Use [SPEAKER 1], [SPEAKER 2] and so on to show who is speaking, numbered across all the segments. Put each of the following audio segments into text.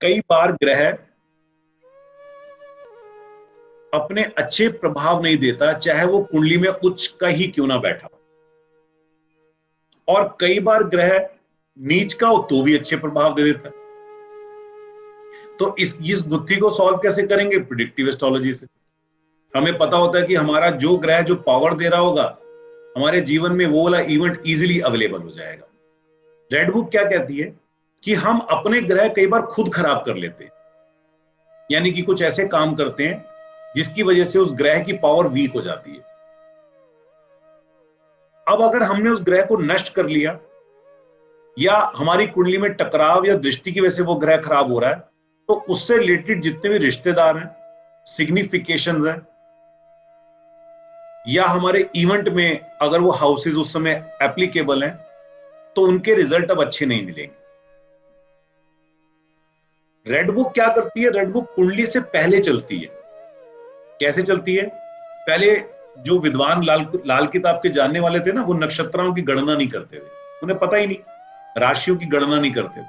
[SPEAKER 1] कई बार ग्रह अपने अच्छे प्रभाव नहीं देता, चाहे वो कुंडली में उच्च का ही क्यों ना बैठा, और कई बार ग्रह नीच का हो तो भी अच्छे प्रभाव दे देता है। तो इस गुत्थी को सॉल्व कैसे करेंगे? प्रिडिक्टिव एस्ट्रोलॉजी से। हमें पता होता है कि हमारा जो ग्रह जो पावर दे रहा होगा हमारे जीवन में, वो वाला इवेंट इजीली अवेलेबल हो जाएगा। रेड बुक क्या कहती है कि हम अपने ग्रह कई बार खुद खराब कर लेते हैं, यानी कि कुछ ऐसे काम करते हैं जिसकी वजह से उस ग्रह की पावर वीक हो जाती है। अब अगर हमने उस ग्रह को नष्ट कर लिया, या हमारी कुंडली में टकराव या दृष्टि की वजह से वो ग्रह खराब हो रहा है, तो उससे रिलेटेड जितने भी रिश्तेदार हैं, सिग्निफिकेशंस हैं, या हमारे इवेंट में अगर वो हाउसेस उस समय एप्लीकेबल हैं, तो उनके रिजल्ट अब अच्छे नहीं मिलेंगे। रेड बुक क्या करती है? रेड बुक कुंडली से पहले चलती है। कैसे चलती है? पहले जो विद्वान लाल किताब के जानने वाले थे ना, वो नक्षत्रों की गणना नहीं करते थे, उन्हें पता ही नहीं, राशियों की गणना नहीं करते थे,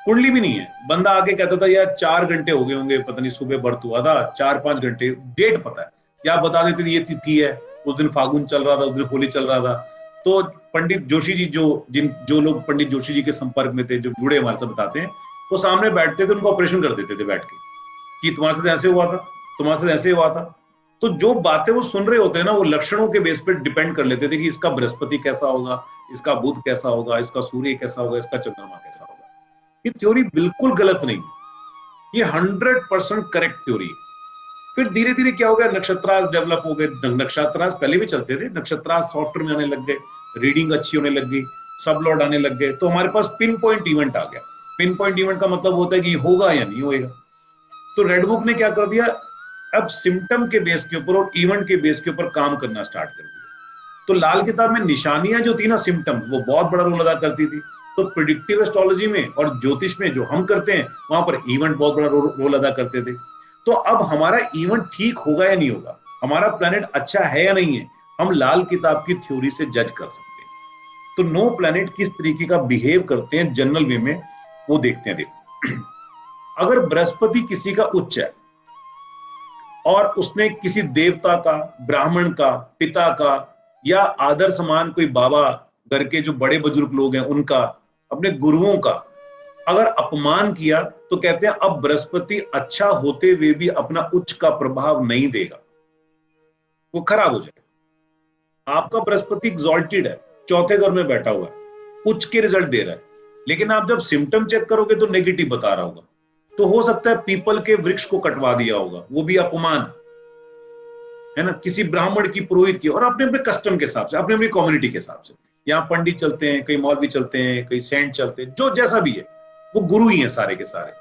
[SPEAKER 1] कुंडली भी नहीं है। बंदा आके कहता था यार 4 घंटे हो गए होंगे, पता नहीं सुबह बर्थ हुआ था, 4-5 घंटे, डेट पता है, या बता देते थे ये तिथि है, उस दिन फागुन चल रहा था, उस दिन होली चल रहा था। तो पंडित जोशी जी, जो लोग पंडित जोशी जी के संपर्क में थे, जो जुड़े हमारे साथ बताते हैं, वो सामने बैठते थे, उनको ऑपरेशन कर देते थे बैठ के, कि तुम्हारे साथ ऐसे हुआ था, तुम्हारे साथ ऐसे हुआ था। तो जो बातें वो सुन रहे होते हैं ना, वो लक्षणों के बेस पे डिपेंड कर लेते थे कि इसका बृहस्पति कैसा होगा, इसका बुध कैसा होगा, इसका सूर्य कैसा होगा, इसका चंद्रमा कैसा होगा। ये थ्योरी बिल्कुल गलत नहीं, ये 100% करेक्ट थ्योरी है। फिर धीरे धीरे क्या हो गया, नक्षत्रास डेवलप हो गए। नक्षत्रास पहले भी चलते थे, नक्षत्रास सॉफ्टवेयर में आने लग गए, रीडिंग अच्छी होने लग गई, सब लॉर्ड आने लग गए, तो हमारे पास पिन पॉइंट इवेंट आ गया। पिन पॉइंट इवेंट का मतलब होता है कि होगा या नहीं होगा। तो रेड बुक ने क्या कर दिया, अब सिम्टम के बेस के ऊपर और इवेंट के बेस के ऊपर काम करना स्टार्ट कर दिया। तो लाल किताब में निशानियां जो थी ना, सिम्टम्स, वो बहुत बड़ा रोल अदा करती थी। तो प्रिडिक्टिव एस्ट्रोलॉजी में और ज्योतिष में जो हम करते हैं, वहां पर इवेंट बहुत बड़ा रोल अदा करते थे। तो अब हमारा इवेंट ठीक होगा या नहीं होगा, हमारा प्लैनेट अच्छा है या नहीं है, हम लाल किताब की थ्योरी से जज कर सकते हैं। तो 9 प्लैनेट किस तरीके का बिहेव करते हैं जनरल वे में, वो देखते हैं। देखो, अगर बृहस्पति किसी का उच्च है और उसने किसी देवता का, ब्राह्मण का, पिता का, या आदर समान कोई बाबा, घर के जो बड़े बुजुर्ग लोग हैं उनका, अपने गुरुओं का अगर अपमान किया, तो कहते हैं अब बृहस्पति अच्छा होते हुए भी अपना उच्च का प्रभाव नहीं देगा, वो खराब हो जाएगा। आपका बृहस्पति एग्जॉल्टेड है, चौथे घर में बैठा हुआ है, उच्च के रिजल्ट दे रहा है, लेकिन आप जब सिम्टम चेक करोगे तो नेगेटिव बता रहा होगा। तो हो सकता है पीपल के वृक्ष को कटवा दिया होगा, वो भी अपमान है ना, किसी ब्राह्मण की, पुरोहित की, और अपने अपने कस्टम के हिसाब से, अपने अपनी कम्युनिटी के हिसाब से। यहाँ पंडित चलते हैं, कई मौलवी चलते हैं, कई सेंट चलते हैं, जो जैसा भी है, वो गुरु ही है सारे के सारे।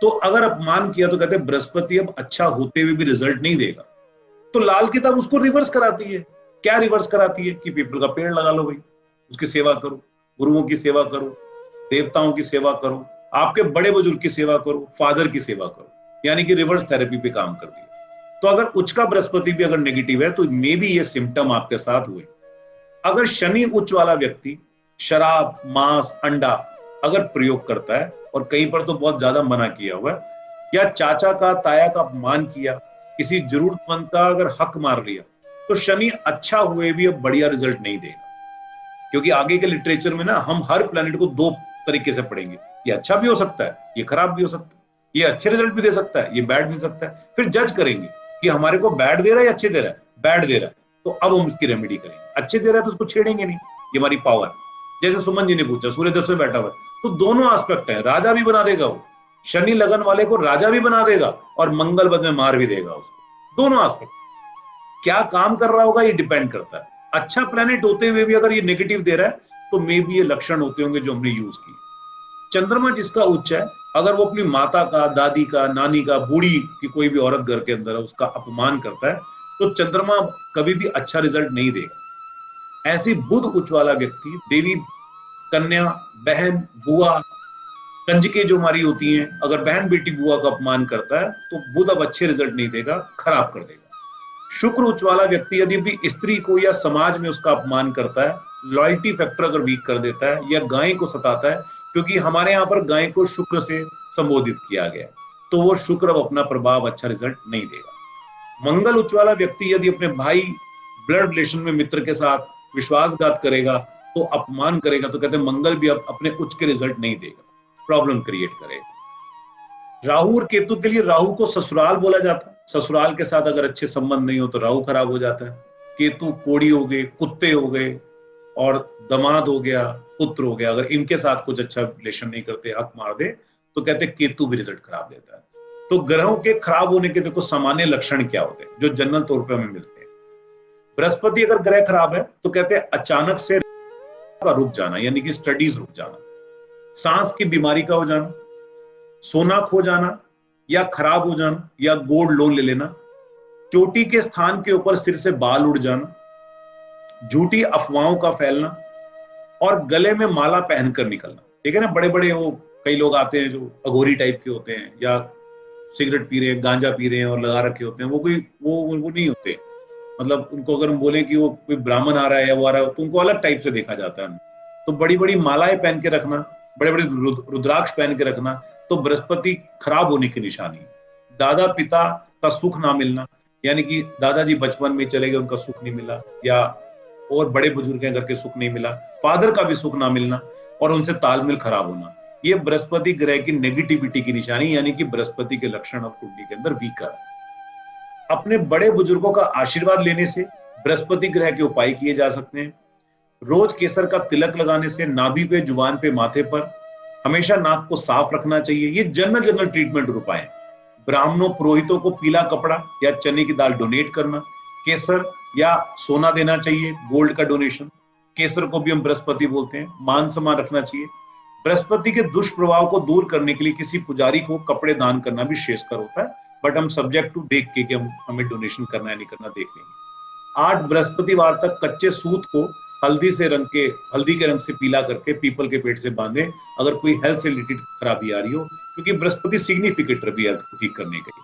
[SPEAKER 1] तो अगर अपमान किया तो कहते हैं बृहस्पति अब अच्छा होते हुए भी रिजल्ट नहीं देगा। तो लाल किताब उसको रिवर्स कराती है। क्या रिवर्स कराती है? कि पीपल का पेड़ लगा लो भाई, उसकी सेवा करो, गुरुओं की सेवा करो, देवताओं की सेवा करो, आपके बड़े बुजुर्ग की सेवा करो, फादर की सेवा करो, यानी कि रिवर्स थेरेपी पे काम कर दिया। तो अगर उच्च का बृहस्पति भी अगर नेगेटिव है, तो मे बी ये सिम्टम आपके साथ हुए। अगर शनि उच्च वाला व्यक्ति शराब, मांस, अंडा अगर प्रयोग करता है, और कहीं पर तो बहुत ज्यादा मना किया हुआ है, या चाचा का, ताया का अपमान किया, किसी जरूरतमंद का अगर हक मार लिया, तो शनि अच्छा हुए भी अब बढ़िया रिजल्ट नहीं देगा। क्योंकि आगे के लिटरेचर में ना हम हर प्लैनेट को 2 तरीके से पढ़ेंगे, ये अच्छा भी हो सकता है, ये खराब भी हो सकता है, ये अच्छे रिजल्ट भी दे सकता है, ये बैड भी दे सकता है। फिर जज करेंगे कि हमारे को बैड दे रहा है या अच्छे दे रहा है। बैड दे रहा है तो अब हम इसकी रेमेडी करेंगे, अच्छे दे रहा है तो उसको छेड़ेंगे नहीं, ये हमारी पावर। जैसे सुमन जी ने पूछा, सूर्य 10 में बैठा हुआ है, तो दोनों एस्पेक्ट है, राजा भी बना देगा वो, शनि लगन वाले को राजा भी बना देगा, और मंगल बद में मार भी देगा उसको। दोनों एस्पेक्ट क्या काम कर रहा होगा, ये डिपेंड करता है। अच्छा प्लैनेट होते हुए भी अगर ये नेगेटिव दे रहा है, तो मे बी ये लक्षण होते होंगे जो हमने यूज किए। चंद्रमा जिसका उच्च है, अगर वो अपनी माता का, दादी का, नानी का, बूढ़ी की कोई भी औरत घर के अंदर है, उसका अपमान करता है, तो चंद्रमा कभी भी अच्छा रिजल्ट नहीं देगा। ऐसी बुध उच्च वाला व्यक्ति, देवी, कन्या, बहन, बुआ, कंजके जो हमारी होती हैं, अगर बहन बेटी बुआ का अपमान करता है, तो बुध अब अच्छे रिजल्ट नहीं देगा, खराब कर देगा। शुक्र उच्च वाला व्यक्ति यदि भी स्त्री को या समाज में उसका अपमान करता है, लॉयल्टी फैक्टर अगर वीक कर देता है, या गाय को सताता है, क्योंकि हमारे यहाँ पर गाय को शुक्र से संबोधित किया गया, तो वो शुक्र अब अपना प्रभाव अच्छा रिजल्ट नहीं देगा। मंगल उच्च वाला व्यक्ति यदि अपने भाई ब्लड रिलेशन में मित्र के साथ विश्वासघात करेगा, तो अपमान करेगा, तो कहते हैं मंगल भी अब अपने उच्च के रिजल्ट नहीं देगा, प्रॉब्लम क्रिएट करेगा। राहु और केतु के लिए राहु को ससुराल बोला जाता है, ससुराल के साथ अगर अच्छे संबंध नहीं हो तो राहु खराब हो जाता है। केतु कोड़ी हो गए, कुत्ते हो गए, और दमाद हो गया, पुत्र हो गया, अगर इनके साथ कुछ अच्छा रिलेशन नहीं करते, हक मार दे, तो कहते हैं केतु भी रिजल्ट खराब देता है। तो ग्रहों के खराब होने के देखो सामान्य लक्षण क्या होते हैं जो जनरल तौर पर हमें मिलते हैं। बृहस्पति अगर ग्रह खराब है तो कहते हैं अचानक से का रुक जाना, यानी कि स्टडीज रुक जाना, सांस की बीमारी का हो जाना, सोना खो जाना या खराब हो जाना, या गोल्ड लोन ले लेना, चोटी के स्थान के ऊपर सिर से बाल उड़ जाना, झूठी अफवाहों का फैलना, और गले में माला पहनकर निकलना। ठीक है ना, बड़े बड़े वो कई लोग आते हैं जो अघोरी टाइप के होते हैं, या सिगरेट पी रहे हैं, गांजा पी रहे हैं और लगा रखे होते हैं, वो कोई वो नहीं होते। मतलब उनको अगर हम बोले कि वो कोई ब्राह्मण आ रहा है या वो आ रहा है, तो उनको अलग टाइप से देखा जाता है। तो बड़ी बड़ी मालाएं पहन के रखना, बड़े बड़े रुद्राक्ष पहन के रखना, तो बृहस्पति खराब होने की निशानी है। दादा पिता का सुख ना मिलना, यानी कि दादाजी बचपन में चले गए, उनका सुख नहीं मिला, या और बड़े बुजुर्ग हैं घर के, सुख नहीं मिला, फादर का भी सुख ना मिलना, और उनसे तालमेल खराब होना, ये बृहस्पति ग्रह की नेगेटिविटी की निशानी, यानी कि बृहस्पति के लक्षण अब कुंडली के अंदर वीकर। अपने बड़े बुजुर्गों का आशीर्वाद लेने से बृहस्पति ग्रह के उपाय किए जा सकते हैं। रोज केसर का तिलक लगाने से नाभि पे, जुबान पे, माथे पर, हमेशा नाक को साफ रखना चाहिए। ये जनरल ट्रीटमेंट और उपाय हैं। ब्राह्मणों पुरोहितों को पीला कपड़ा या चने की दाल डोनेट करना, केसर या सोना देना चाहिए, गोल्ड का डोनेशन। केसर को भी हम बृहस्पति बोलते हैं, मान सम्मान रखना चाहिए। बृहस्पति के दुष्प्रभाव को दूर करने के लिए किसी पुजारी को कपड़े दान करना भी श्रेयस्कर होता है, बट हम सब्जेक्ट टू देख के कि हमें डोनेशन करना है नहीं करना देख लेंगे। 8 बृहस्पतिवार तक कच्चे सूत को हल्दी के रंग से पीला करके पीपल के पेड़ से बांधे, अगर कोई हेल्थ से रिलेटेड खराबी आ रही हो, क्योंकि बृहस्पति सिग्निफिकेटर भी हेल्थ को ठीक करने के लिए।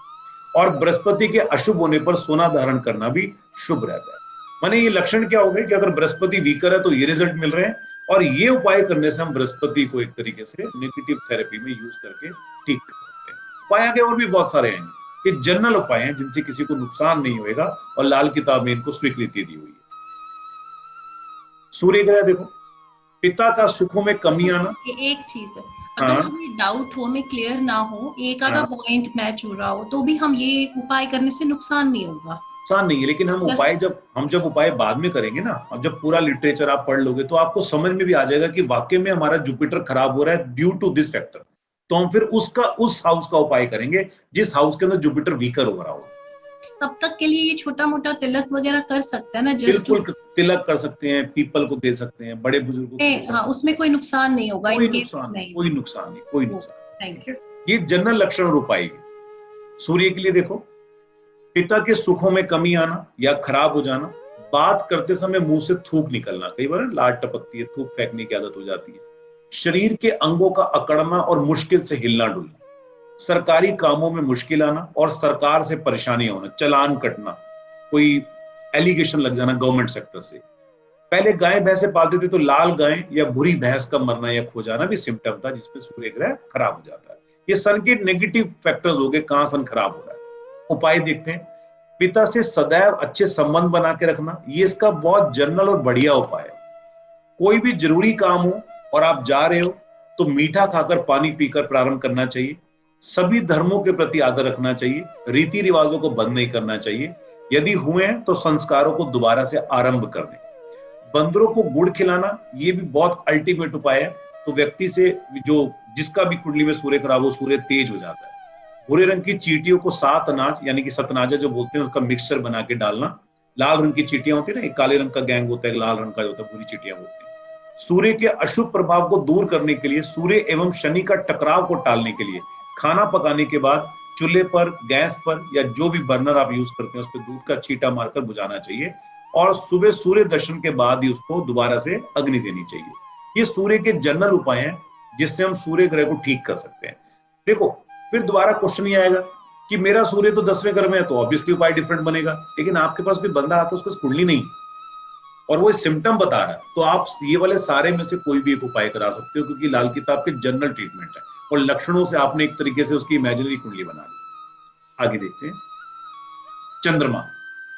[SPEAKER 1] और बृहस्पति के अशुभ होने पर सोना धारण करना भी शुभ रहता है। माने ये लक्षण क्या हो गए कि अगर बृहस्पति वीकर है तो ये रिजल्ट मिल रहे हैं, और ये उपाय करने से हम बृहस्पति को एक तरीके से नेगेटिव थेरेपी में यूज करके ठीक कर सकते हैं। उपाय आगे और भी बहुत सारे हैं, ये जनरल उपाय हैं जिनसे किसी को नुकसान नहीं होगा, और लाल किताब में इनको स्वीकृति दी हुई है। सूर्य ग्रह देखो, पिता का सुखों में कमी आना।
[SPEAKER 2] एक चीज है, अगर हमें डाउट हो, हमें क्लियर ना हो, एक आधा पॉइंट मैच हो रहा हो, तो भी हम ये उपाय करने से नुकसान नहीं होगा।
[SPEAKER 1] नुकसान नहीं है, लेकिन हम उपाय जब उपाय बाद में करेंगे ना, अब जब पूरा लिटरेचर आप पढ़ लोगे तो आपको समझ में भी आ जाएगा कि वाकई में हमारा जुपिटर खराब हो रहा है ड्यू टू दिस फैक्टर। तो हम फिर उस हाउस का उपाय करेंगे जिस हाउस के अंदर जुपिटर वीकर हो रहा हो।
[SPEAKER 2] तब तक के लिए ये छोटा मोटा तिलक वगैरह कर सकते हैं ना,
[SPEAKER 1] बिल्कुल तिलक कर सकते हैं, पीपल को दे सकते हैं, बड़े बुजुर्गों को।
[SPEAKER 2] हाँ, उसमें कोई नुकसान नहीं होगा।
[SPEAKER 1] कोई नुकसान नहीं।
[SPEAKER 2] Thank you.
[SPEAKER 1] ये जनरल लक्षण और उपाय। सूर्य के लिए देखो, पिता के सुखों में कमी आना या खराब हो जाना, बात करते समय मुंह से थूक निकलना, कई बार लाट टपकती है, थूक फेंकने की आदत हो जाती है, शरीर के अंगों का अकड़ना और मुश्किल से हिलना डुलना, सरकारी कामों में मुश्किल आना और सरकार से परेशानी होना, चालान कटना, कोई एलिगेशन लग जाना गवर्नमेंट सेक्टर से। पहले गाय भैंसे पालते थे तो लाल गाय या बुरी भैंस का मरना या खो जाना भी सिम्टम था जिसपे सूर्य ग्रह खराब हो जाता है। ये सन के नेगेटिव फैक्टर्स हो गए, कहां सन खराब हो रहा है। उपाय देखते हैं, पिता से सदैव अच्छे संबंध बना के रखना, ये इसका बहुत जनरल और बढ़िया उपाय है। कोई भी जरूरी काम हो और आप जा रहे हो तो मीठा खाकर पानी पीकर प्रारंभ करना चाहिए। सभी धर्मों के प्रति आदर रखना चाहिए, रीति रिवाजों को बंद नहीं करना चाहिए, यदि हुए हैं तो संस्कारों को दोबारा से आरंभ कर दें। बंदरों को गुड़ खिलाना, ये भी बहुत अल्टीमेट उपाय है। तो व्यक्ति से जिसका भी कुंडली में सूर्य खराब हो, सूर्य तेज हो जाता है। भूरे रंग की चींटियों को 7 अनाज यानी कि सतनाजा जो बोलते हैं उसका मिक्सचर बना के डालना। लाल रंग की चींटियां होती है ना, एक काले रंग का गैंग होता है, एक लाल रंग का होता है, पूरी चींटियां बोलते हैं। सूर्य के अशुभ प्रभाव को दूर करने के लिए, सूर्य एवं शनि का टकराव को टालने के लिए, खाना पकाने के बाद चूल्हे पर, गैस पर या जो भी बर्नर आप यूज करते हैं उस पर दूध का छींटा मारकर बुझाना चाहिए, और सुबह सूर्य दर्शन के बाद ही उसको दोबारा से अग्नि देनी चाहिए। ये सूर्य के जनरल उपाय हैं जिससे हम सूर्य ग्रह को ठीक कर सकते हैं। देखो, फिर दोबारा क्वेश्चन ये आएगा कि मेरा सूर्य तो 10वें घर में है, तो ऑब्वियसली उपाय डिफरेंट बनेगा। लेकिन आपके पास कोई बंदा आता है, उसको कुंडली नहीं और वो सिम्टम बता रहा है, तो आप ये वाले सारे में से कोई भी एक उपाय करा सकते हो, क्योंकि लाल किताब के जनरल ट्रीटमेंट है। और लक्षणों से आपने एक तरीके से उसकी इमेजिनरी कुंडली बना ली। आगे देखते हैं। चंद्रमा,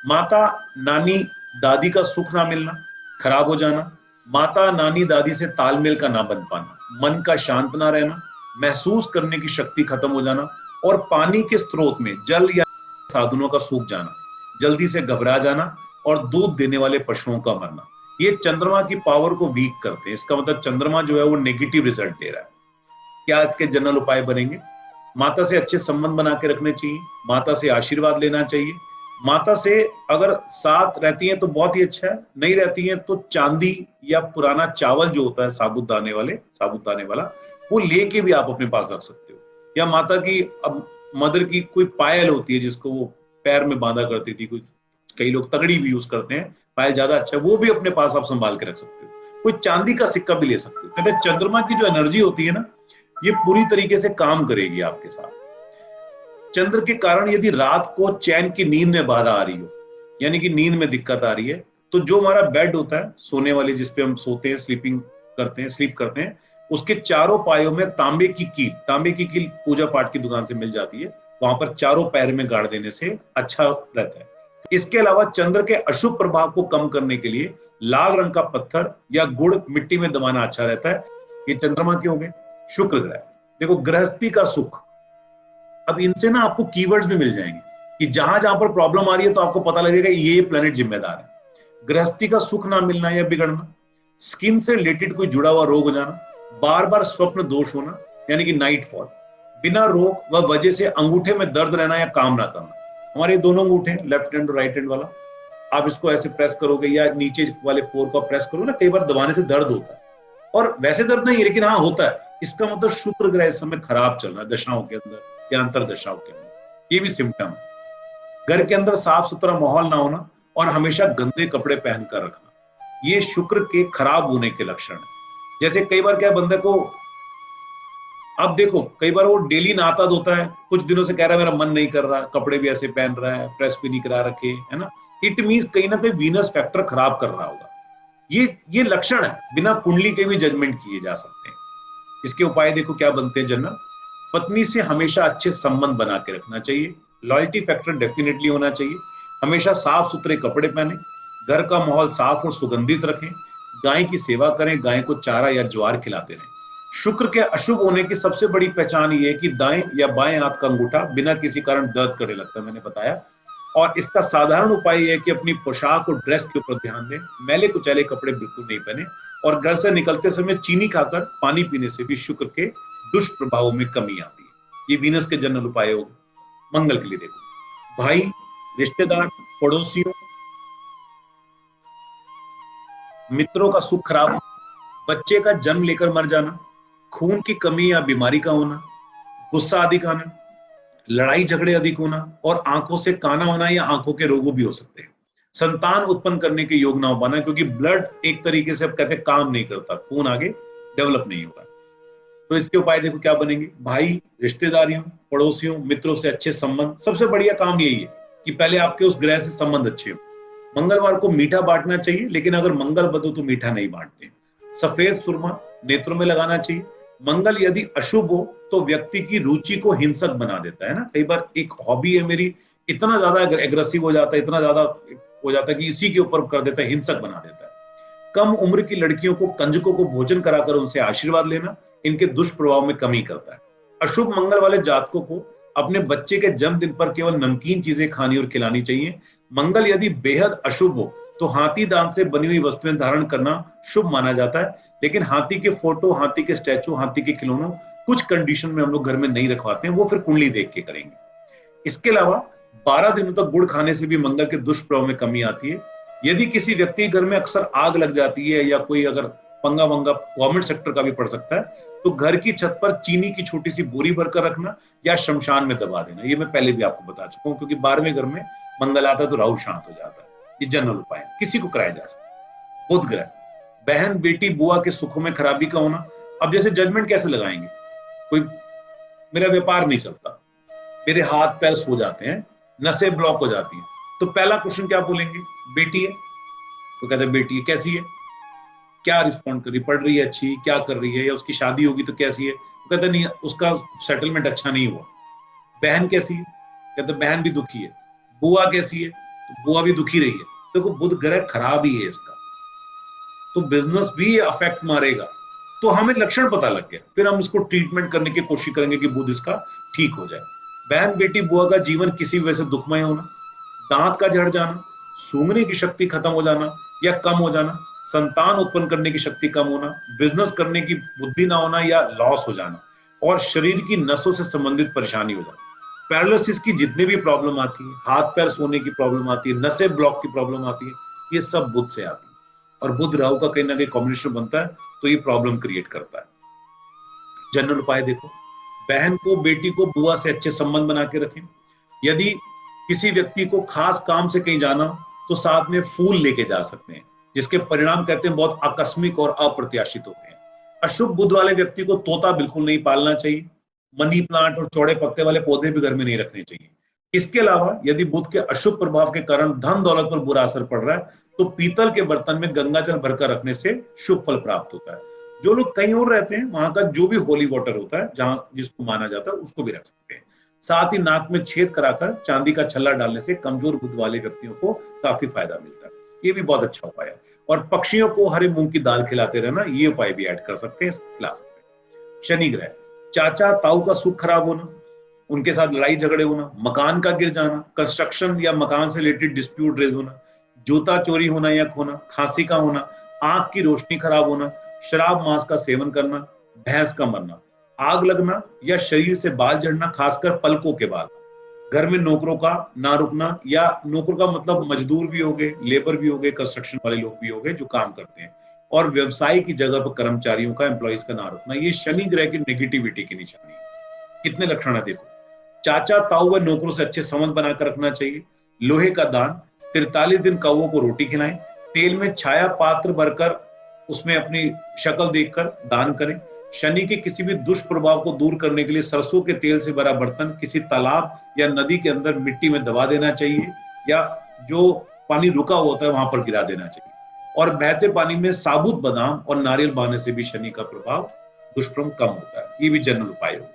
[SPEAKER 1] माता नानी दादी का सुख ना मिलना, खराब हो जाना, माता नानी दादी से तालमेल का ना बन पाना, मन का शांत ना रहना, महसूस करने की शक्ति खत्म हो जाना, और पानी के स्रोत में जल या साधनों का सूख जाना, जल्दी से घबरा जाना, और दूध देने वाले पशुओं का मरना। ये चंद्रमा की पावर को वीक करते हैं। इसका मतलब चंद्रमा जो है वो नेगेटिव रिजल्ट दे रहा है। क्या इसके जनरल उपाय बनेंगे? माता से अच्छे संबंध बना के रखने चाहिए, माता से आशीर्वाद लेना चाहिए, माता से अगर साथ रहती हैं तो बहुत ही अच्छा है, नहीं रहती हैं तो चांदी या पुराना चावल जो होता है साबुत दाने वाला, वो लेके भी आप अपने पास रख सकते हो। या माता की, अब मदर की कोई पायल होती है जिसको वो पैर में बांधा करती थी, कोई कई लोग तगड़ी भी यूज करते हैं, पायल ज्यादा अच्छा है, वो भी अपने पास आप संभाल के रख सकते हो। कोई चांदी का सिक्का भी ले सकते हो। कहते हैं चंद्रमा की जो एनर्जी होती है ना, ये पूरी तरीके से काम करेगी आपके साथ। चंद्र के कारण यदि रात को चैन की नींद में बाधा आ रही हो, यानी कि नींद में दिक्कत आ रही है, तो जो हमारा बेड होता है सोने वाले, जिसपे हम सोते हैं, स्लीप करते हैं, उसके चारों पायों में तांबे की कील पूजा पाठ की दुकान से मिल जाती है, वहां पर चारों पैर में गाड़ देने से अच्छा रहता है। इसके अलावा चंद्र के अशुभ प्रभाव को कम करने के लिए लाल रंग का पत्थर या गुड़ मिट्टी में दबाना अच्छा रहता है। ये चंद्रमा के हो गए। शुक्र ग्रह, देखो गृहस्थी का सुख, अब इनसे ना आपको कीवर्ड्स भी मिल जाएंगे कि जहां जहां पर प्रॉब्लम आ रही है तो आपको पता लगेगा ये प्लेनेट जिम्मेदार है। गृहस्थी का सुख ना मिलना या बिगड़ना, स्किन से रिलेटेड कोई जुड़ा हुआ रोग हो जाना, बार बार स्वप्न दोष होना यानी कि नाइट फॉल, बिना रोग व वजह से अंगूठे में दर्द रहना या काम ना करना। हमारे दोनों अंगूठे, लेफ्ट हैंड और राइट हैंड वाला, आप इसको ऐसे प्रेस करोगे या नीचे वाले पोर को प्रेस करो ना, कई बार दबाने से दर्द होता है, और वैसे दर्द नहीं है लेकिन हाँ होता है। इसका मतलब शुक्र ग्रह इस समय खराब चल रहा है दशाओं के अंदर या अंतर दशाओं के अंदर। ये भी सिम्टम है। घर के अंदर साफ सुथरा माहौल ना होना और हमेशा गंदे कपड़े पहनकर रखना, ये शुक्र के खराब होने के लक्षण है। जैसे कई बार क्या बंदे को, अब देखो कई बार वो डेली नहाता धोता है, कुछ दिनों से कह रहा है मेरा मन नहीं कर रहा, कपड़े भी ऐसे पहन रहा है, प्रेस भी नहीं करा रखे, है ना, इट मींस कहीं ना कहीं वीनस फैक्टर खराब कर रहा होगा। ये लक्षण है, बिना कुंडली के भी जजमेंट किए जा सकते हैं। इसके उपाय देखो क्या बनते हैं जनरल। पत्नी से हमेशा अच्छे संबंध बना के रखना चाहिए, लॉयल्टी फैक्टर डेफिनेटली होना चाहिए, हमेशा साफ सुथरे कपड़े पहने, घर का माहौल साफ और सुगंधित रखें, गाय की सेवा करें, गाय को चारा या ज्वार खिलाते रहें। शुक्र के अशुभ होने की सबसे बड़ी पहचान ये है कि दाएं या बाएं हाथ का अंगूठा बिना किसी कारण दर्द करने लगता है, मैंने बताया। और इसका साधारण उपाय यह है कि अपनी पोशाक और ड्रेस के ऊपर ध्यान दें, मैले कुचैले कपड़े बिल्कुल नहीं पहने, और घर से निकलते समय चीनी खाकर पानी पीने से भी शुक्र के दुष्प्रभावों में कमी आती है। ये वीनस के जनरल उपाय हो। मंगल के लिए देखो, भाई, रिश्तेदार, पड़ोसियों, मित्रों का सुख खराब, बच्चे का जन्म लेकर मर जाना, खून की कमी या बीमारी का होना, गुस्सा अधिक आना, लड़ाई झगड़े अधिक होना, और आंखों से काना होना या आंखों के रोगों भी हो सकते हैं। संतान उत्पन्न करने के योग ना हो पाना, क्योंकि ब्लड एक तरीके से अब कहते हैं काम नहीं करता, खून आगे डेवलप नहीं होगा। तो इसके उपाय देखो क्या बनेंगे। भाई, रिश्तेदारियों, पड़ोसियों, मित्रों से अच्छे संबंध, सबसे बढ़िया काम यही है कि पहले आपके उस ग्रह से संबंध अच्छे हो। मंगलवार को मीठा बांटना चाहिए, लेकिन अगर मंगल बदो तो मीठा नहीं बांटते। सफेद सुरमा नेत्रों में लगाना चाहिए। मंगल यदि अशुभ हो तो व्यक्ति की रुचि को हिंसक बना देता है ना। कई बार एक हॉबी है मेरी, इतना ज्यादा एग्रेसिव हो जाता है, इतना ज्यादा हो जाता है कि इसी के ऊपर कर देता है, हिंसक बना देता है। कम उम्र की लड़कियों को, कंजकों को भोजन कराकर उनसे आशीर्वाद लेना इनके दुष्प्रभाव में कमी करता है। अशुभ मंगल वाले जातकों को अपने बच्चे के जन्मदिन पर केवल नमकीन चीजें खानी और खिलानी चाहिए। मंगल यदि बेहद अशुभ हो तो हाथी दांत से बनी हुई वस्तुएं धारण करना शुभ माना जाता है, लेकिन हाथी के फोटो, हाथी के स्टैचू, हाथी के खिलौनों कुछ कंडीशन में हम लोग घर में नहीं रखवाते हैं, वो फिर कुंडली देख के करेंगे। इसके अलावा 12 दिनों तक गुड़ खाने से भी मंगल के दुष्प्रभाव में कमी आती है। यदि किसी व्यक्ति के घर में अक्सर आग लग जाती है या कोई अगर पंगा वंगा गवर्नमेंट सेक्टर का भी पड़ सकता है, तो घर की छत पर चीनी की छोटी सी बोरी भरकर रखना या शमशान में दबा देना। ये मैं पहले भी आपको बता चुका हूँ, क्योंकि 12वें घर में मंगल आता है तो राहु शांत हो जाता है। ये जनरल उपाय है, किसी को कराया जा सकता है। बुध ग्रह, बहन, बेटी, बुआ के सुखों में खराबी का होना। अब जैसे जजमेंट कैसे लगाएंगे, कोई मेरा व्यापार नहीं चलता, मेरे हाथ पैर सो जाते हैं, नसें ब्लॉक हो जाती हैं, तो पहला क्वेश्चन क्या बोलेंगे, बेटी है, तो कहते हैं बेटी है, कैसी है, क्या रिस्पॉन्ड कर रही, पढ़ रही है अच्छी, क्या कर रही है, या उसकी शादी होगी तो कैसी है, तो कहता नहीं उसका सेटलमेंट अच्छा नहीं हुआ। बहन कैसी है, कहते बहन भी दुखी है। बुआ कैसी है, तो बुआ भी दुखी रही है। देखो बुध ग्रह खराब ही है इसका, तो बिजनेस भी अफेक्ट मारेगा। तो हमें लक्षण पता लग गया, फिर हम इसको ट्रीटमेंट करने की कोशिश करेंगे कि बुध इसका ठीक हो जाए। बहन बेटी बुआ का जीवन किसी वजह से दुखमय होना, दांत का झड़ जाना, सूंघने की शक्ति खत्म हो जाना या कम हो जाना, संतान उत्पन्न करने की शक्ति कम होना, बिजनेस करने की बुद्धि ना होना या लॉस हो जाना, और शरीर की नसों से संबंधित परेशानी हो जाना। पैरालिसिस की जितनी भी प्रॉब्लम आती है, हाथ पैर सोने की प्रॉब्लम आती है, नसें ब्लॉक की प्रॉब्लम आती है, ये सब बुध से आती है। और बुध राहु का कहीं ना कहीं कॉम्बिनेशन बनता है तो ये प्रॉब्लम क्रिएट करता है। जनरल उपाय देखो, बहन को बेटी को बुआ से अच्छे संबंध बना के रखें। यदि किसी व्यक्ति को खास काम से कहीं जाना तो साथ में फूल लेके जा सकते हैं, जिसके परिणाम कहते हैं बहुत आकस्मिक और अप्रत्याशित होते हैं। अशुभ बुध वाले व्यक्ति को तोता बिल्कुल नहीं पालना चाहिए। मनी प्लांट और चौड़े पत्ते वाले पौधे भी घर में नहीं रखने चाहिए। इसके अलावा यदि बुध के अशुभ प्रभाव के कारण धन दौलत पर बुरा असर पड़ रहा है तो पीतल के बर्तन में गंगा जल भरकर रखने से शुभ फल प्राप्त होता है। जो लोग कहीं और रहते हैं वहां का जो भी होली वाटर होता है, जहां जिसको माना जाता है, उसको भी रख सकते हैं। साथ ही नाक में छेद कराकर चांदी का छल्ला डालने से कमजोर बुध वाले व्यक्तियों को काफी फायदा मिलता है। ये भी बहुत अच्छा उपाय है। और पक्षियों को हरे मूंग की दाल खिलाते रहना, ये उपाय भी ऐड कर सकते हैं, खिला सकते हैं। शनि ग्रह, चाचा ताऊ का सुख खराब होना, उनके साथ लड़ाई झगड़े होना, मकान का गिर जाना, कंस्ट्रक्शन या मकान से रिलेटेड डिस्प्यूट रेज होना, जूता चोरी होना या खोना, खांसी का होना, आंख की रोशनी खराब होना, शराब मांस का सेवन करना, भैंस का मरना, आग लगना या शरीर से बाल झड़ना, खासकर पलकों के बाल, घर में नौकरों का ना रुकना, या नौकर का मतलब मजदूर भी हो गए, लेबर भी हो गए, कंस्ट्रक्शन वाले लोग भी हो गए जो काम करते हैं, और व्यवसाय की जगह पर कर्मचारियों का, एम्प्लॉइज का ना रुकना, ये शनि ग्रह की नेगेटिविटी की निशानी है। कितने लक्षण है देखो, चाचा ताऊ व नौकरों से अच्छे संबंध बनाकर रखना चाहिए। लोहे का दान, 43 दिन कौवों को रोटी खिलाएं। तेल में छाया पात्र भरकर उसमें अपनी शक्ल देखकर दान करें। शनि के किसी भी दुष्प्रभाव को दूर करने के लिए सरसों के तेल से भरा बर्तन किसी तालाब या नदी के अंदर मिट्टी में दबा देना चाहिए, या जो पानी रुका होता है वहां पर गिरा देना चाहिए। और बहते पानी में साबुत बादाम और नारियल बहाने से भी शनि का प्रभाव दुष्प्रभाव कम होता है। ये भी जनरल उपाय हो।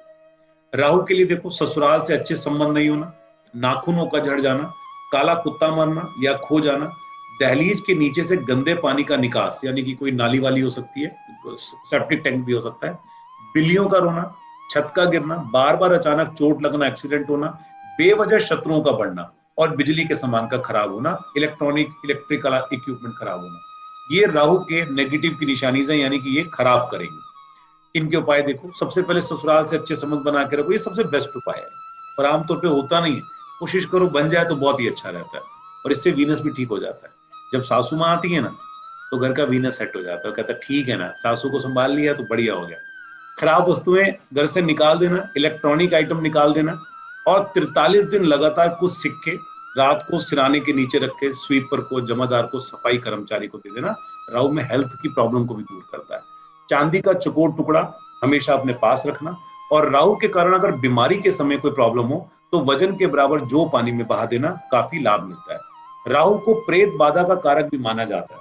[SPEAKER 1] राहु के लिए देखो, ससुराल से अच्छे संबंध नहीं होना, नाखूनों का झड़ जाना, काला कुत्ता मरना या खो जाना, दहलीज के नीचे से गंदे पानी का निकास, यानी कि कोई नाली वाली हो सकती है, सेप्टिक टैंक भी हो सकता है, बिल्लियों का रोना, छत का गिरना, बार बार अचानक चोट लगना, एक्सीडेंट होना, बेवजह शत्रुओं का बढ़ना, और बिजली के सामान का खराब होना, इलेक्ट्रिकल इक्विपमेंट खराब होना, ये राहु के नेगेटिव की निशानी है, यानी कि ये खराब करेंगे। इनके उपाय देखो, सबसे पहले ससुराल से अच्छे संबंध बना के रखो, ये सबसे बेस्ट उपाय है, पर आमतौर पे होता नहीं है। कोशिश करो बन जाए तो बहुत ही अच्छा रहता है, और इससे वीनस भी ठीक हो जाता है। जब सासू माँ आती है ना तो घर का वीनस सेट हो जाता है, कहता है ठीक है ना, सासू को संभाल लिया तो बढ़िया हो गया। खराब वस्तुएं घर से निकाल देना, इलेक्ट्रॉनिक आइटम निकाल देना, और 43 दिन लगातार कुछ सिक्के रात को सिराने के नीचे रख के स्वीपर को, जमादार को, सफाई कर्मचारी को दे देना। राहु में हेल्थ की प्रॉब्लम को भी दूर करता है। चांदी का चकोर टुकड़ा हमेशा अपने पास रखना, और राहु के कारण अगर बीमारी के समय कोई प्रॉब्लम हो तो वजन के बराबर जो पानी में बहा देना, काफी लाभ मिलता है। राहु को प्रेत बाधा का कारक भी माना जाता है,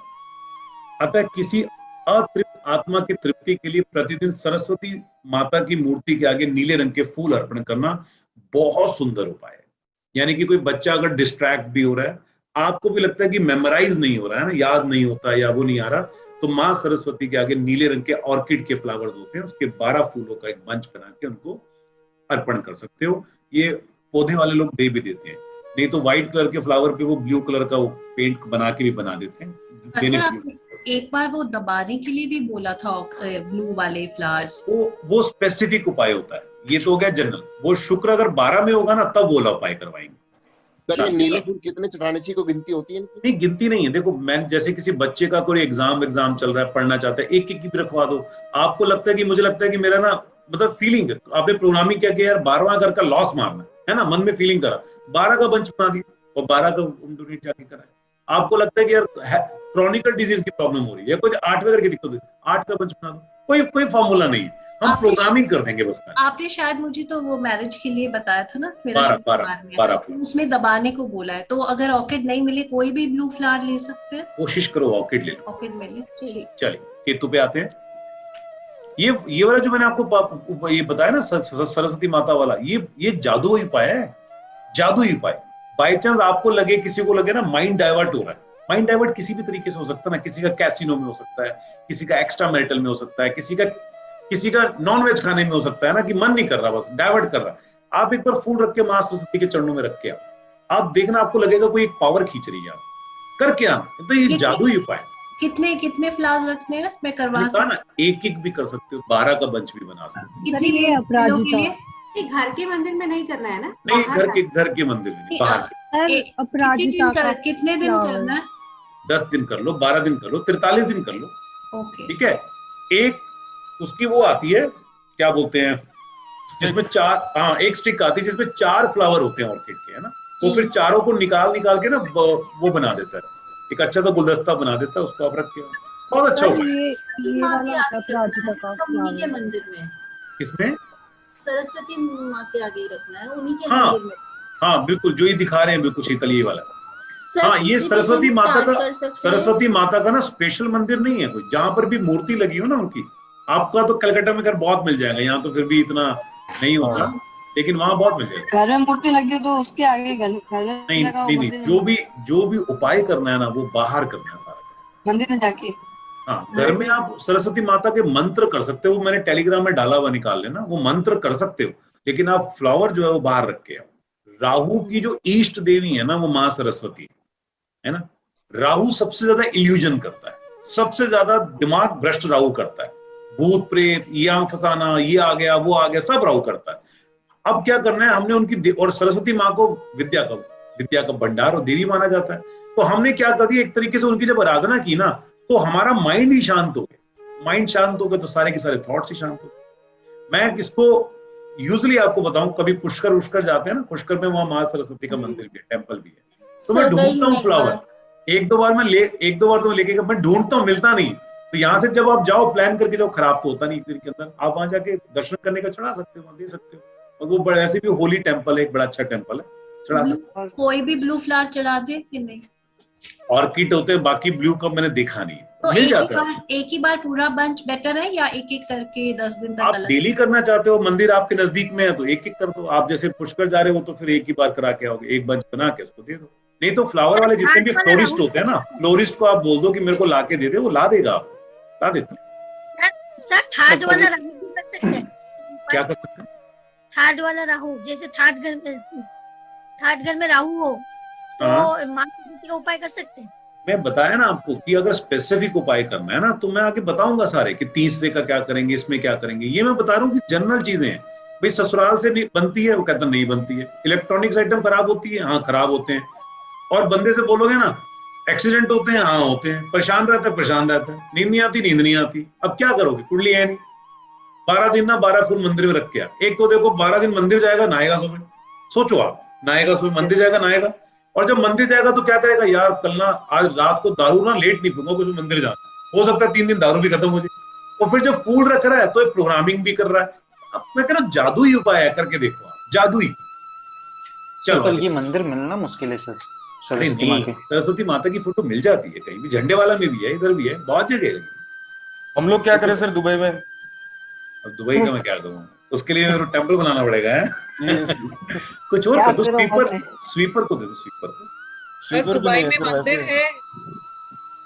[SPEAKER 1] अतः किसी अतृप्त आत्मा की तृप्ति के लिए प्रतिदिन सरस्वती माता की मूर्ति के आगे नीले रंग के फूल अर्पण करना बहुत सुंदर उपाय है। यानी कि कोई बच्चा अगर डिस्ट्रैक्ट भी हो रहा है, आपको भी लगता है कि मेमोराइज नहीं हो रहा है ना, याद नहीं होता या वो नहीं आ रहा, तो माँ सरस्वती के आगे नीले रंग के ऑर्किड के फ्लावर्स होते हैं, उसके 12 फूलों का एक बंच बना के उनको अर्पण कर सकते हो। ये पौधे वाले लोग दे भी देते हैं, नहीं तो व्हाइट कलर के फ्लावर पे वो ब्लू कलर का वो पेंट बना के भी बना देते हैं।
[SPEAKER 2] एक बार वो दबाने के लिए भी बोला था ब्लू वाले फ्लावर्स,
[SPEAKER 1] वो स्पेसिफिक उपाय होता है। ये तो हो गया जनरल। वो शुक्र अगर 12 में होगा ना तब वो उपाय करवाएंगे।
[SPEAKER 3] तो ये नीले फूल कितने चढ़ाने चाहिए, कोई गिनती होती है?
[SPEAKER 1] नहीं, गिनती नहीं है। देखो, मैं जैसे किसी बच्चे का कोई एग्जाम चल रहा है, पढ़ना चाहता है, एक एक भी रखवा दो। आपको लगता है कि मुझे लगता है कि मेरा ना मतलब फीलिंग, आपने प्रोग्रामिंग क्या किया यार, 12वां घर का लॉस मारना है ना, मन में फीलिंग करा, 12 का बंच बना दिया और 12 का डोनेट जाके करा। आपको लगता है कि यार क्रॉनिकल डिजीज की प्रॉब्लम हो रही है, कोई 8वें घर की दिक्कत है, 8 का बंच बना दो। कोई फॉर्मूला नहीं है, हम प्रोग्रामिंग कर देंगे बस।
[SPEAKER 2] आपने शायद मुझे तो वो मैरिज के लिए बताया था ना, मेरा
[SPEAKER 1] 12
[SPEAKER 2] उसमें दबाने को बोला है। तो अगर ऑर्किड नहीं मिले, कोई भी ब्लू फ्लावर ले सकते हैं?
[SPEAKER 1] कोशिश करो ऑर्किड ले लो।
[SPEAKER 2] ऑर्किड मिले,
[SPEAKER 1] चलिए। केतु पे आते हैं। ये वाला जो मैंने आपको ये बताया ना सरस्वती माता वाला, ये जादुई उपाय है, जादुई उपाय। बाई चांस आपको लगे, किसी को लगे ना माइंड डाइवर्ट हो रहा है, माइंड डाइवर्ट किसी भी तरीके से हो सकता है ना, किसी का कैसीनो में हो सकता है, किसी का एक्स्ट्रा मैरिटल में हो सकता है, किसी का नॉन वेज खाने में हो सकता है ना, कि मन नहीं कर रहा, बस डाइवर्ट कर रहा है। आप एक बार फूल रख के मां सरस्वती के चरणों में रख के आप देखना, आपको लगेगा कोई एक पावर खींच रही है, करके आना। तो ये जादुई उपाय।
[SPEAKER 2] कितने कितने फ्लावर्स रखने हैं? मैं करवा
[SPEAKER 1] सकता ना, एक भी कर सकते हो, 12 का बंच भी बना सकते हो।
[SPEAKER 2] कितनी
[SPEAKER 4] ये अपराजिता
[SPEAKER 5] घर के मंदिर में नहीं करना है ना?
[SPEAKER 1] नहीं, घर के मंदिर में, बाहर के।
[SPEAKER 4] अपराजिता
[SPEAKER 2] कितने दिन करना है?
[SPEAKER 1] 10 दिन कर लो, 12 दिन कर लो, 43 दिन कर लो।
[SPEAKER 2] ओके,
[SPEAKER 1] ठीक है। एक उसकी वो आती है, क्या बोलते हैं, जिसमें 4, हाँ, एक स्टिक आती है जिसमें 4 फ्लावर होते हैं ऑर्किड के, है ना। वो फिर चारों को निकाल के ना वो बना देता है, एक अच्छा सा गुलदस्ता बना देता है, उसको आप रख के, बहुत अच्छा होता है।
[SPEAKER 4] ये वाला अपराजिता का
[SPEAKER 5] उन्हीं के मंदिर में,
[SPEAKER 1] किसमें?
[SPEAKER 5] सरस्वती माँ के आगे ही रखना है, उन्हीं के
[SPEAKER 1] हाँ,
[SPEAKER 5] मंदिर में।
[SPEAKER 1] हाँ बिल्कुल, जो ये दिखा रहे हैं बिल्कुल शीतल, ये वाला। हाँ, ये सरस्वती माता का ना स्पेशल मंदिर नहीं है कोई, जहां पर भी मूर्ति लगी हो ना उनकी। आपका तो कलकत्ता में घर बहुत मिल जाएगा, यहाँ तो फिर भी इतना नहीं होता, लेकिन वहां बहुत मिल जाएगा।
[SPEAKER 6] घर में मूर्ति लगी तो उसके आगे
[SPEAKER 1] नहीं, जो भी उपाय करना है ना, वो बाहर करना है सारा,
[SPEAKER 6] मंदिर में जाके।
[SPEAKER 1] हाँ, घर में आप सरस्वती माता के मंत्र कर सकते हो, वो मैंने टेलीग्राम में डाला हुआ, निकाल लेना, वो मंत्र कर सकते हो, लेकिन आप फ्लावर जो है वो बाहर रख के आओ। राहु की जो ईष्ट देवी है ना, वो माँ सरस्वती है ना। राहु सबसे ज्यादा इल्यूजन करता है, सबसे ज्यादा दिमाग भ्रष्ट राहु करता है, भूत प्रेत, ये आम फसाना, ये आ गया वो आ गया, सब राहु करता है। अब क्या करना है हमने, उनकी, और सरस्वती माँ को विद्या का भंडार और देवी माना जाता है, तो हमने क्या कर दिया, एक तरीके से उनकी जब आराधना की ना, तो हमारा माइंड ही शांत हो गया। माइंड शांत हो गया तो सारे के सारे थॉट्स ही शांत हो गए। मैं किसको यूजुअली आपको बताऊं, कभी पुष्कर जाते हैं ना, पुष्कर में वहां माँ सरस्वती का मंदिर भी है, टेम्पल भी है, तो मैं ढूंढता हूँ फ्लावर, एक दो बार तो मैं लेके मैं ढूंढता हूँ, मिलता नहीं। तो यहाँ से जब आप जाओ प्लान करके जाओ, खराब तो होता नहीं एक दिन के अंदर, आप वहां जाके दर्शन करने का चढ़ा सकते हो, दे सकते हो। और वो बड़ा, ऐसे भी होली टेम्पल है, एक बड़ा अच्छा टेम्पल है, चढ़ा सकते हो।
[SPEAKER 2] कोई भी ब्लू फ्लावर चढ़ा दे कि नहीं?
[SPEAKER 1] ऑर्किड होते हैं, बाकी ब्लू का मैंने देखा नहीं है,
[SPEAKER 2] तो
[SPEAKER 1] मिल जाता है।
[SPEAKER 2] एक ही बार पूरा बंच बेटर है, या एक एक करके 10 दिन तक?
[SPEAKER 1] आप डेली करना चाहते हो, मंदिर आपके नजदीक में है तो एक एक कर दो। आप जैसे पुष्कर जा रहे हो तो फिर एक ही बार करा के आओगे, एक बंच बना के उसको दे दो। नहीं तो फ्लावर वाले जितने भी फ्लोरिस्ट होते हैं ना, फ्लोरिस्ट को आप बोल दो कि मेरे को ला के दे दे, वो ला देगा, आपको ला देता है।
[SPEAKER 7] सर थर्ड वाला राहु भी कर सकते हैं?
[SPEAKER 1] क्या कर सकते हैं?
[SPEAKER 7] थर्ड वाला राहु, जैसे थर्ड घर में राहु हो तो माँ सरस्वती का उपाय कर सकते हैं?
[SPEAKER 1] मैं बताया ना आपको कि अगर स्पेसिफिक उपाय करना है ना, तो मैं आगे बताऊंगा सारे, कि तीसरे का क्या करेंगे, इसमें क्या करेंगे। ये मैं बता रहा हूँ कि जनरल चीजें हैं। भाई ससुराल से नहीं बनती है, वो कहता नहीं बनती है। इलेक्ट्रॉनिक्स आइटम खराब होती है, हाँ खराब होते हैं। और बंदे से बोलोगे ना एक्सीडेंट होते हैं, हाँ होते हैं। परेशान रहता है, नींद नहीं आती। अब क्या करोगे, कुंडली है नहीं। 12 दिन ना 12 फूल मंदिर में रख के आ। एक तो देखो 12 दिन मंदिर जाएगा, नहाएगा सुबह, सोचो आप, नहाएगा सुबह, मंदिर जाएगा नहाएगा, और जब मंदिर जाएगा तो क्या करेगा, यार कल ना, आज रात को दारू ना लेट नहीं पीऊंगा, कुछ मंदिर जाना, हो सकता है 3 दिन दारू भी खत्म हो जाए। और फिर जब फूल रख रहा है तो प्रोग्रामिंग भी कर रहा है। अब मैं कह रहा हूँ जादुई उपाय है, करके देखो आप, जादुई। चलो,
[SPEAKER 8] ये मंदिर मिलना मुश्किल है सर।
[SPEAKER 1] सरस्वती माता की फोटो मिल जाती है कहीं भी, झंडे वाला में भी है, इधर भी है, बहुत जगह है।
[SPEAKER 9] हम लोग क्या करें सर दुबई में?
[SPEAKER 1] अब दुबई का मैं क्या करूँ, उसके लिए मेरे टेम्पल बनाना पड़ेगा है। कुछ और कर दो, स्वीपर को दे दो, स्वीपर
[SPEAKER 10] दुबई में मंदिर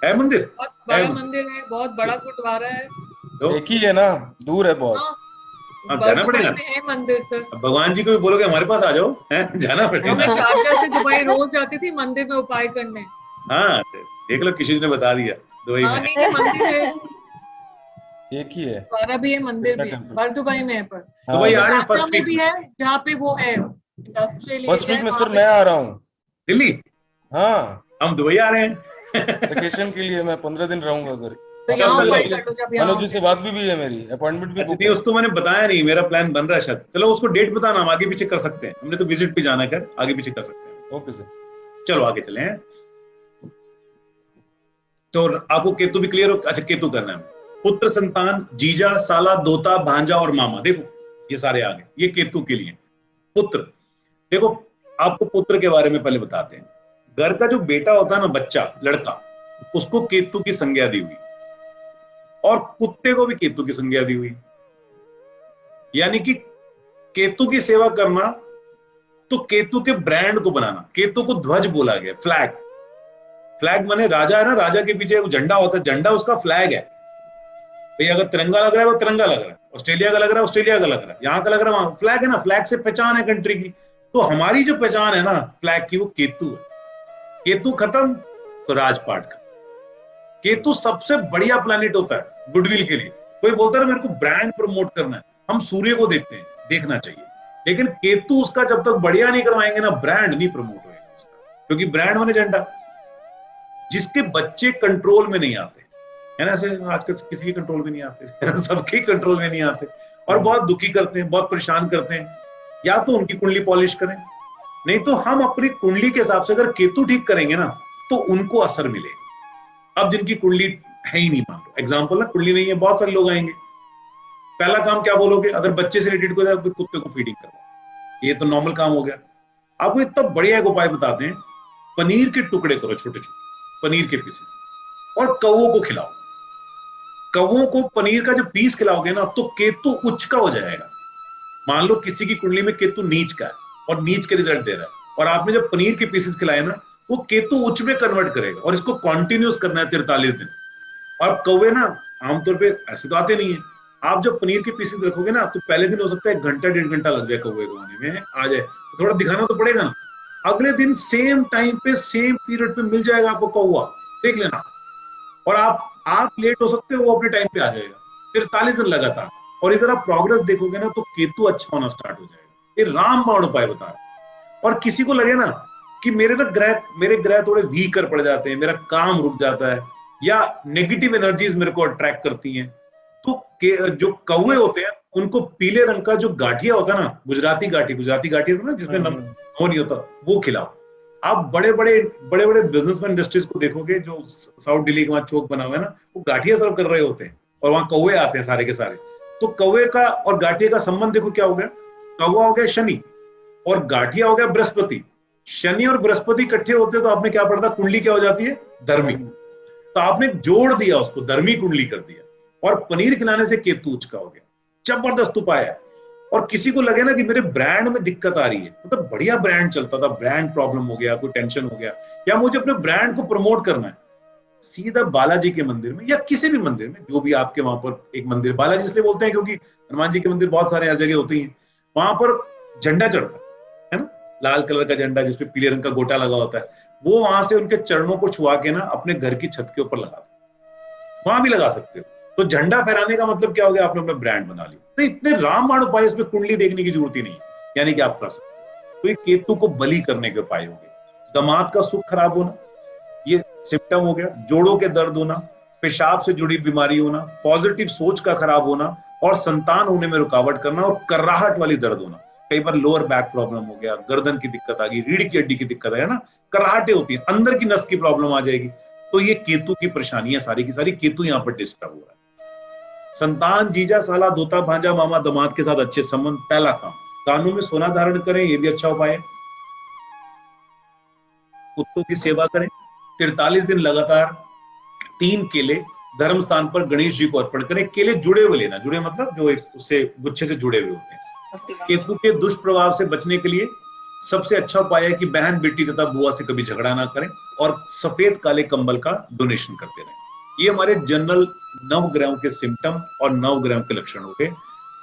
[SPEAKER 10] है
[SPEAKER 1] मंदिर,
[SPEAKER 10] बहुत बड़ा मंदिर है, बहुत बड़ा गुरुद्वारा है।
[SPEAKER 9] एक ही है ना, दूर है बहुत।
[SPEAKER 1] अब जाना पड़ेगा,
[SPEAKER 10] है मंदिर सर।
[SPEAKER 1] भगवान जी को भी बोलोगे हमारे पास आ जाओ, है जाना पड़ेगा।
[SPEAKER 10] मैं शारजा से दुबई रोज जाती थी मंदिर में उपाय करने।
[SPEAKER 1] हाँ देख लो, किसी ने बता दिया दुबई में
[SPEAKER 10] मंदिर है,
[SPEAKER 9] एक ही है,
[SPEAKER 10] द्वारा भी है, मंदिर भी है, पर दुबई में है। पर
[SPEAKER 1] दुबई आ रहे हैं फर्स्ट
[SPEAKER 10] में
[SPEAKER 1] वीक
[SPEAKER 10] भी है, जहाँ पे वो है इंडस्ट्रियल
[SPEAKER 9] फर्स्ट वीक में सर मैं आ रहा हूँ
[SPEAKER 1] दिल्ली।
[SPEAKER 9] हाँ,
[SPEAKER 1] हम दुबई आ रहे हैं
[SPEAKER 9] वेकेशन के लिए। मैं 15 दिन रहूंगा उधर।
[SPEAKER 10] मनोज
[SPEAKER 9] जी से बात भी है मेरी, अपॉइंटमेंट भी।
[SPEAKER 1] नहीं, उसको मैंने बताया नहीं, मेरा प्लान बन रहा है शायद। चलो उसको डेट बताना, हम आगे पीछे कर सकते हैं। हमने तो विजिट भी जाना कर, आगे पीछे कर सकते हैं।
[SPEAKER 9] ओके सर,
[SPEAKER 1] चलो आगे चले हैं। तो आपको केतु भी क्लियर हो? अच्छा, केतु करना है। पुत्र संतान, जीजा, साला, दोता, भांजा और मामा, देखो ये सारे आ गए, ये केतु के लिए। पुत्र, देखो आपको पुत्र के बारे में पहले बताते हैं। घर का जो बेटा होता है ना, बच्चा, लड़का, उसको केतु की संज्ञा दी हुई। और कुत्ते को भी केतु की संज्ञा दी हुई। यानी कि केतु की सेवा करना तो केतु के ब्रांड को बनाना। केतु को ध्वज बोला गया, फ्लैग। फ्लैग माने राजा है ना, राजा के पीछे एक झंडा होता है, झंडा उसका फ्लैग है। भाई अगर तिरंगा लग रहा है तो तिरंगा लग रहा है, ऑस्ट्रेलिया का लग रहा है ऑस्ट्रेलिया का लग रहा है, यहाँ का लग रहा है वहां, फ्लैग है ना, फ्लैग से पहचान है कंट्री की। तो हमारी जो पहचान है ना फ्लैग की, वो केतु है। केतु खत्म तो राजपाट खत्म। केतु सबसे बढ़िया प्लैनेट होता है गुडविल के लिए। कोई बोलता है मेरे को ब्रांड प्रमोट करना है, हम सूर्य को देखते हैं, देखना चाहिए, लेकिन केतु उसका जब तक बढ़िया नहीं करवाएंगे ना, ब्रांड नहीं प्रमोट होगा उसका। क्योंकि ब्रांड माने झंडा। जिसके बच्चे कंट्रोल में नहीं आते है ना, ऐसे आजकल किसी के कंट्रोल में नहीं आते सबके कंट्रोल में नहीं आते, और बहुत दुखी करते हैं, बहुत परेशान करते हैं। या तो उनकी कुंडली पॉलिश करें, नहीं तो हम अपनी कुंडली के हिसाब से अगर केतु ठीक करेंगे ना तो उनको असर मिलेगा। अब जिनकी कुंडली है ही नहीं, मान लो एग्जाम्पल ना, कुंडली नहीं है, बहुत सारे लोग आएंगे, पहला काम क्या बोलोगे? अगर बच्चे से रिलेटेड कोई कुत्ते को फीडिंग करवाओ, ये तो नॉर्मल काम हो गया। आपको इतना बढ़िया एक उपाय बताते हैं, पनीर के टुकड़े करो, छोटे छोटे पनीर के पीसेस, और कौवों को खिलाओ। कौवों को पनीर का जब पीस खिलाओगे ना तो केतु उच्च का हो जाएगा। मान लो किसी की कुंडली में केतु नीच का है और नीच के रिजल्ट दे रहा है, और आपने जब पनीर के पीसेस खिलाए ना, वो केतु उच्च में कन्वर्ट करेगा, और इसको कॉन्टिन्यूस करना है 43 दिन। और कौवे ना आमतौर पे ऐसे तो आते नहीं है, आप जब पनीर के पीसेस रखोगे ना तो पहले दिन हो सकता है 1 घंटा 1.5 घंटा लग जाए कौवे को आने में, आ जाए तो थोड़ा दिखाना तो पड़ेगा ना। अगले दिन सेम टाइम पे सेम पीरियड पे मिल जाएगा आपको कौवा, देख लेना। और आप लेट हो सकते हो, वो अपने टाइम पे आ जाएगा। 43 दिन लगातार, और इधर आप प्रोग्रेस देखोगे ना तो केतु अच्छा होना स्टार्ट हो जाएगा। ये रामबाण उपाय बता रहा। और किसी को लगे ना कि मेरे ग्रह थोड़े वीकर पड़ जाते हैं, मेरा काम रुक जाता है, या नेगेटिव एनर्जीज मेरे को अट्रैक्ट करती हैं, तो जो कौवे होते हैं उनको पीले रंग का जो गाठिया होता है ना, गुजराती गाठी ना, जिसमें नमक नहीं होता, वो खिलाओ। आप बड़े बड़े बिजनेसमैन इंडस्ट्रीज को देखोगे, जो साउथ दिल्ली के वहां चौक बना हुआ है ना, वो गाठिया सर्व कर रहे होते हैं, और वहां कौवे आते हैं सारे के सारे। तो कौवे का और गाठिया का संबंध देखो क्या हो गया। कौवा हो गया शनि, और गाठिया हो गया बृहस्पति। शनि और बृहस्पति इकट्ठे होते तो आपने क्या पढ़ता, कुंडली क्या हो जाती है? धर्मी। तो आपने जोड़ दिया उसको, धर्मी कुंडली कर दिया, और पनीर खिलाने से केतु उच्च का हो गया। जबरदस्त उपाय है। और किसी को लगे ना कि मेरे ब्रांड में दिक्कत आ रही है, मतलब बढ़िया ब्रांड चलता था, ब्रांड प्रॉब्लम हो गया, कोई टेंशन हो गया, या मुझे अपने ब्रांड को प्रमोट करना है, सीधा बालाजी के मंदिर में या किसी भी मंदिर में, जो भी आपके वहां पर एक मंदिर, बालाजी इसलिए बोलते हैं क्योंकि हनुमान जी के मंदिर बहुत सारे हर जगह होते हैं, वहां पर झंडा चढ़ता है ना, लाल कलर का झंडा जिसपे पीले रंग का गोटा लगा होता है, वो वहां से उनके चरणों को छुआ के ना अपने घर की छत के ऊपर लगा दो, वहां भी लगा सकते हो। तो झंडा फहराने का मतलब क्या हो गया, आपने अपना ब्रांड बना लिया। तो इतने रामबाण उपाय, इसमें कुंडली देखने की जरूरत ही नहीं, यानी कि आप कर सकते हो। तो ये केतु को बलि करने के उपाय हो गए। दामाद का सुख खराब होना, ये सिम्टम हो गया। जोड़ों के दर्द होना, पेशाब से जुड़ी बीमारी होना, पॉजिटिव सोच का खराब होना, और संतान होने में रुकावट करना, और कर्राहट वाली दर्द होना। कई बार लोअर बैक प्रॉब्लम हो गया, गर्दन की दिक्कत आ गई, रीढ़ की हड्डी की दिक्कत है ना, कराहटे होती है, अंदर की नस की प्रॉब्लम आ जाएगी। तो ये केतु की परेशानियां सारी की सारी, केतु यहाँ पर डिस्टर्ब हो रहा है। संतान, जीजा, साला, दोता, भांजा, मामा, दामाद के साथ अच्छे संबंध, पहला काम। कानों में सोना धारण करें, ये भी अच्छा उपाय है। कुत्तों की सेवा करें। 43 दिन लगातार 3 केले धर्म स्थान पर गणेश जी को अर्पण करें। केले जुड़े हुए लेना, जुड़े मतलब जो उससे गुच्छे से जुड़े हुए होते हैं। केतु के दुष्प्रभाव से बचने के लिए सबसे अच्छा उपाय है कि बहन, बेटी तथा बुआ से कभी झगड़ा ना करें, और सफेद काले कंबल का डोनेशन करते रहें। ये हमारे जनरल 9 ग्रहों के सिम्टम और 9 ग्रहों के लक्षण हो गए।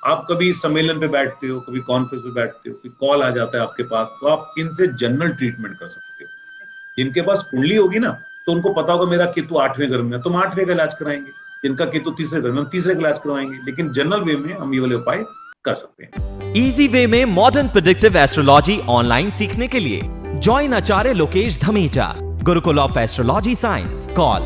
[SPEAKER 1] आप कभी सम्मेलन पे बैठते हो, कभी कॉन्फ्रेंस पे बैठते हो, कोई कॉल आ जाता है आपके पास, तो आप इनसे जनरल ट्रीटमेंट कर सकते हो। जिनके पास कुंडली होगी ना, तो उनको पता होगा मेरा केतु 8वें घर में है, तो हम 8वें का इलाज कराएंगे। जिनका केतु 3रे घर में, हम 3रे का इलाज करवाएंगे। लेकिन जनरल वे में हम ये वाले उपाय कर सकते हैं।
[SPEAKER 8] इजी वे में मॉडर्न प्रेडिक्टिव एस्ट्रोलॉजी ऑनलाइन सीखने के लिए join Acharya Lokesh Dhamija, Gurukul of astrology science. Call